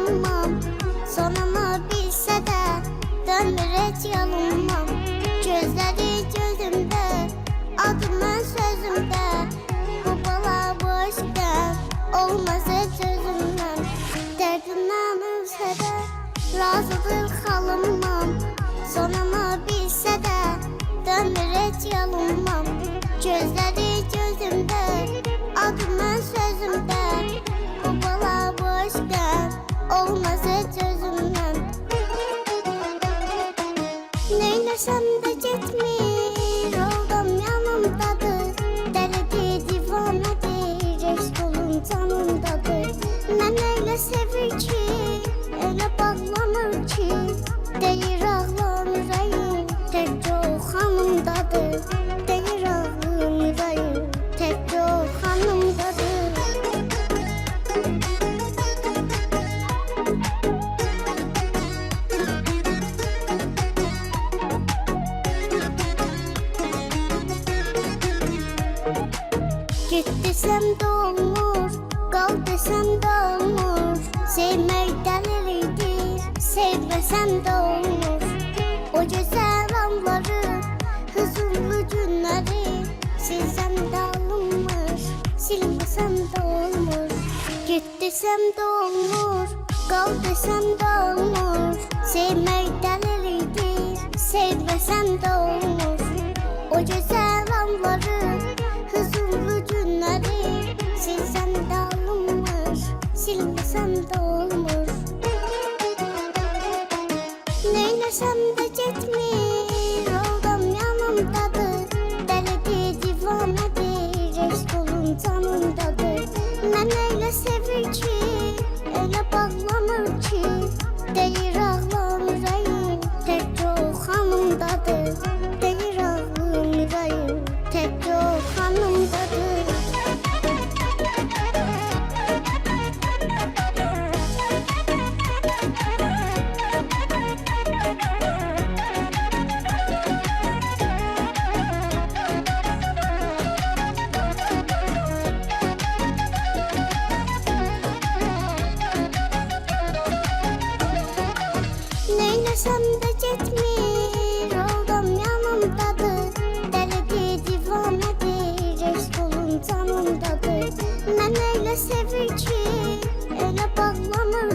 alınmam. Sonunu bilsə də dönmür heç yolunmam. Gözləri gözümdə, adımın sözümdə. Bu bala boşqən olmaz heç özümdən. Dərdimdən ölsə də razıdır xalınmam. Sonunu bilsə də dönmür heç yolunmam. Gözləri gözümdə, adımın sözümdə. Bu bala boşqən olmaz heç özümdən. Neynəsəm də getmir, oldum yanımdadır. Dəlidir, divanədir, eşq olun canımdadır. Mən elə sevir ki, elə bağlanır ki, deyir ağlam ürəyim, təkcə o xanımdadır. Deyir ağlam ürəyim, təkcə o xanımdadır. Git desem de olmur, kal desem de olmur. Sevmek delilidir, sevmesem de olmur. O güzel anları, huzurlu günleri silsem de alınmır, silmesem de olmur. Git desem de olmur, kal desem de olmur. Sevmek delilidir, sevmesem de olmur. O güzel anları, huzurlu günleri silsem de alınmır, silmesem de olmur. Neynəsəm də getmir, oldum yanımdadır. Dəlidir, divanədir, eşq olun canımdadır. Mən elə sevir ki, elə bağlanır ki, deyir ağlam ürəyim, təkcə o xanımdadır. Deyir ağlam ürəyim, təkcə o xanımdadır. Neynəsəm də getmir, oldum yanımdadır. Dəlidir, divanədir, eşq olun canımdadır. Mən elə sevir ki, elə bağlanır